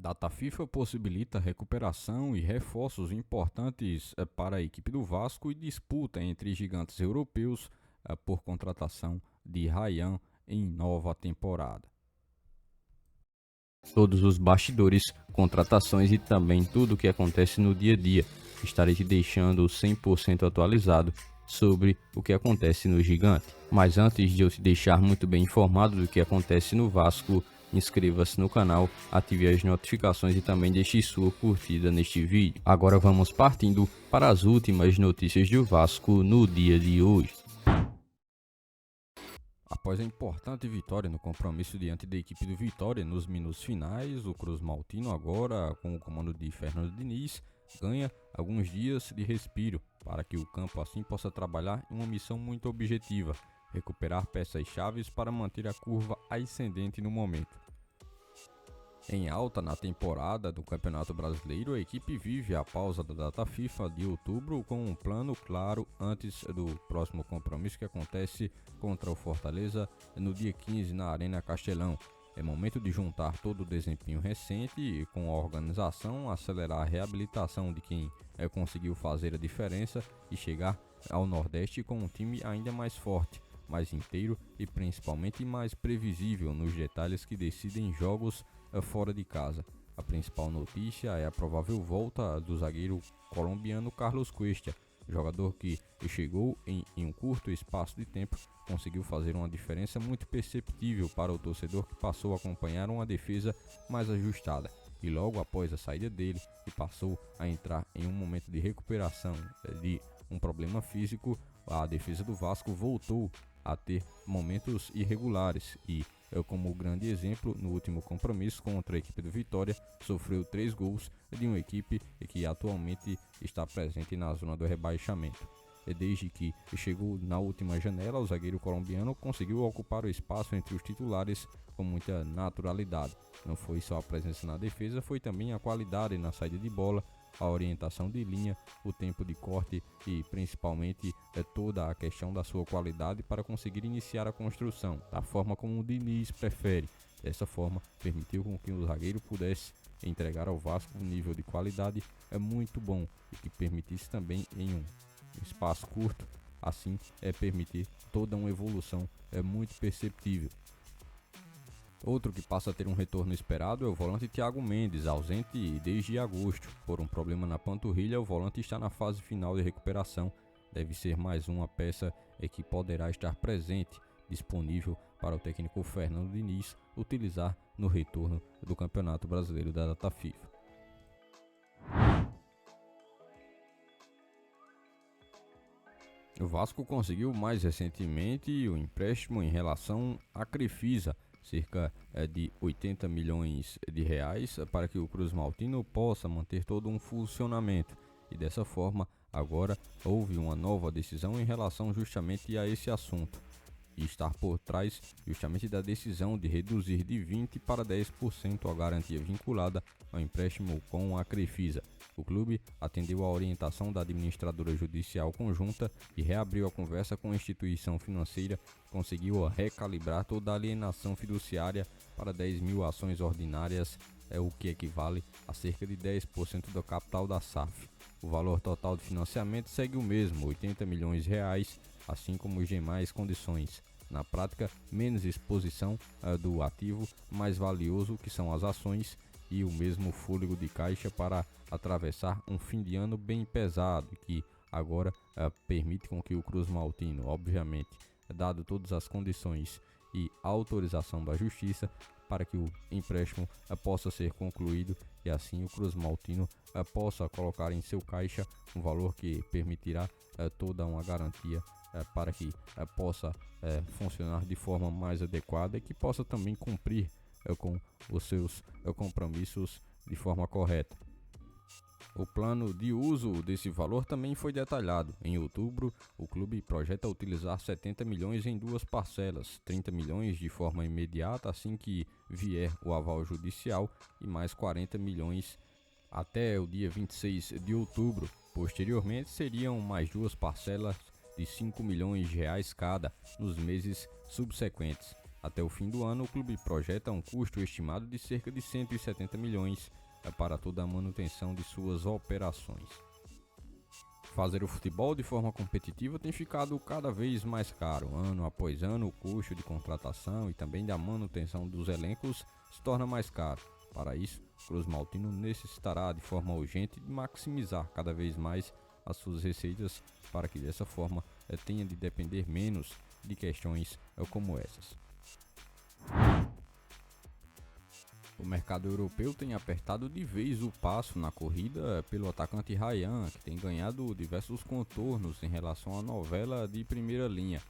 Data FIFA possibilita recuperação e reforços importantes para a equipe do Vasco e disputa entre gigantes europeus por contratação de Ryan em nova temporada. Todos os bastidores, contratações e também tudo o que acontece no dia a dia. Estarei te deixando 100% atualizado sobre o que acontece no Gigante. Mas antes de eu te deixar muito bem informado do que acontece no Vasco, inscreva-se no canal, ative as notificações e também deixe sua curtida neste vídeo. Agora vamos partindo para as últimas notícias do Vasco no dia de hoje. Após a importante vitória no compromisso diante da equipe do Vitória nos minutos finais, o Cruz Maltino agora, com o comando de Fernando Diniz, ganha alguns dias de respiro para que o campo assim possa trabalhar em uma missão muito objetiva, recuperar peças-chave para manter a curva ascendente no momento. Em alta na temporada do Campeonato Brasileiro, a equipe vive a pausa da data FIFA de outubro com um plano claro antes do próximo compromisso que acontece contra o Fortaleza no dia 15 na Arena Castelão. É momento de juntar todo o desempenho recente e com a organização acelerar a reabilitação de quem conseguiu fazer a diferença e chegar ao Nordeste com um time ainda mais forte, mais inteiro e principalmente mais previsível nos detalhes que decidem jogos fora de casa. A principal notícia é a provável volta do zagueiro colombiano Carlos Cuesta, jogador que chegou em um curto espaço de tempo, conseguiu fazer uma diferença muito perceptível para o torcedor que passou a acompanhar uma defesa mais ajustada. E logo após a saída dele, e passou a entrar em um momento de recuperação de um problema físico, a defesa do Vasco voltou a ter momentos irregulares e, como grande exemplo, no último compromisso contra a equipe do Vitória, sofreu 3 gols de uma equipe que atualmente está presente na zona do rebaixamento. Desde que chegou na última janela, o zagueiro colombiano conseguiu ocupar o espaço entre os titulares com muita naturalidade. Não foi só a presença na defesa, foi também a qualidade na saída de bola, a orientação de linha, o tempo de corte e principalmente toda a questão da sua qualidade para conseguir iniciar a construção, da forma como o Diniz prefere. Dessa forma, permitiu com que o zagueiro pudesse entregar ao Vasco um nível de qualidade muito bom e que permitisse também em um espaço curto, assim permitir toda uma evolução muito perceptível. Outro que passa a ter um retorno esperado é o volante Thiago Mendes, ausente desde agosto. Por um problema na panturrilha, o volante está na fase final de recuperação. Deve ser mais uma peça que poderá estar presente, disponível para o técnico Fernando Diniz utilizar no retorno do Campeonato Brasileiro da data FIFA. O Vasco conseguiu mais recentemente o empréstimo em relação à Crefisa, cerca de 80 milhões de reais, para que o Cruz Maltino possa manter todo um funcionamento. E dessa forma, agora houve uma nova decisão em relação justamente a esse assunto. E estar por trás justamente da decisão de reduzir de 20% para 10% a garantia vinculada ao empréstimo com a Crefisa. O clube atendeu à orientação da administradora judicial conjunta e reabriu a conversa com a instituição financeira, conseguiu recalibrar toda a alienação fiduciária para 10 mil ações ordinárias, o que equivale a cerca de 10% do capital da SAF. O valor total de financiamento segue o mesmo, 80 milhões de reais, assim como as demais condições. Na prática, menos exposição do ativo mais valioso, que são as ações, e o mesmo fôlego de caixa para atravessar um fim de ano bem pesado, que agora permite com que o Cruz Maltino, obviamente, dado todas as condições e autorização da Justiça, para que o empréstimo possa ser concluído e assim o Cruz Maltino possa colocar em seu caixa um valor que permitirá toda uma garantia para que possa funcionar de forma mais adequada e que possa também cumprir com os seus compromissos de forma correta. O plano de uso desse valor também foi detalhado. Em outubro, o clube projeta utilizar 70 milhões em 2 parcelas, 30 milhões de forma imediata assim que vier o aval judicial e mais 40 milhões até o dia 26 de outubro. Posteriormente, seriam mais 2 parcelas de 5 milhões de reais cada nos meses subsequentes. Até o fim do ano, o clube projeta um custo estimado de cerca de 170 milhões para toda a manutenção de suas operações. Fazer o futebol de forma competitiva tem ficado cada vez mais caro. Ano após ano, o custo de contratação e também da manutenção dos elencos se torna mais caro. Para isso, o Cruz Maltino necessitará de forma urgente de maximizar cada vez mais as suas receitas para que dessa forma tenha de depender menos de questões como essas. O mercado europeu tem apertado de vez o passo na corrida pelo atacante Ryan, que tem ganhado diversos contornos em relação à novela de primeira linha.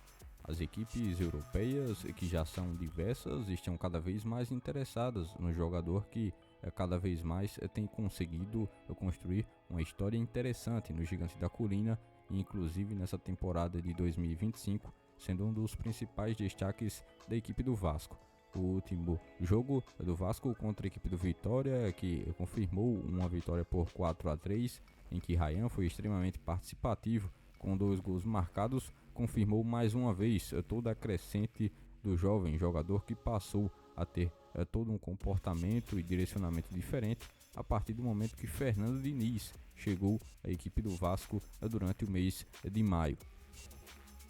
As equipes europeias, que já são diversas, estão cada vez mais interessadas no jogador que cada vez mais tem conseguido construir uma história interessante no Gigante da Colina, inclusive nessa temporada de 2025, sendo um dos principais destaques da equipe do Vasco. O último jogo do Vasco contra a equipe do Vitória, que confirmou uma vitória por 4-3, em que Ryan foi extremamente participativo, com 2 gols marcados, confirmou mais uma vez toda a crescente do jovem jogador, que passou a ter todo um comportamento e direcionamento diferente a partir do momento que Fernando Diniz chegou à equipe do Vasco durante o mês de maio.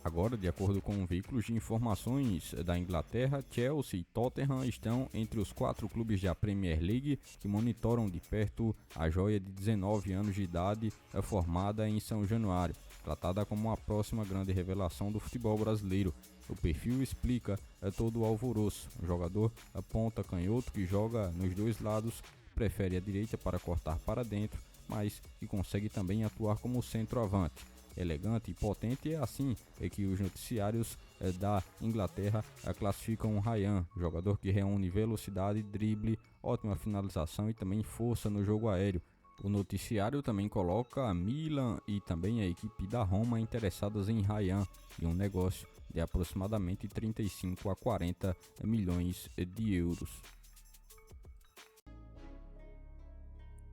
Agora, de acordo com veículos de informações da Inglaterra, Chelsea e Tottenham estão entre os 4 clubes da Premier League que monitoram de perto a joia de 19 anos de idade formada em São Januário, tratada como a próxima grande revelação do futebol brasileiro. O perfil explica todo o alvoroço. O jogador ponta canhoto que joga nos 2 lados, prefere a direita para cortar para dentro, mas que consegue também atuar como centroavante. Elegante e potente, é assim que os noticiários da Inglaterra classificam o Ryan, jogador que reúne velocidade, drible, ótima finalização e também força no jogo aéreo. O noticiário também coloca a Milan e também a equipe da Roma interessadas em Ryan, e um negócio de aproximadamente 35 a 40 milhões de euros.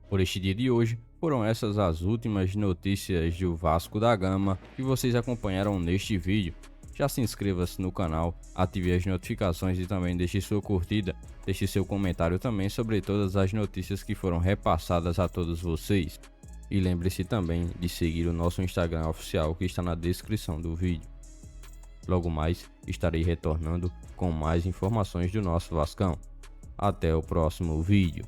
Por este dia de hoje, foram essas as últimas notícias do Vasco da Gama que vocês acompanharam neste vídeo. Já se inscreva-se no canal, ative as notificações e também deixe sua curtida. Deixe seu comentário também sobre todas as notícias que foram repassadas a todos vocês. E lembre-se também de seguir o nosso Instagram oficial, que está na descrição do vídeo. Logo mais estarei retornando com mais informações do nosso Vascão. Até o próximo vídeo.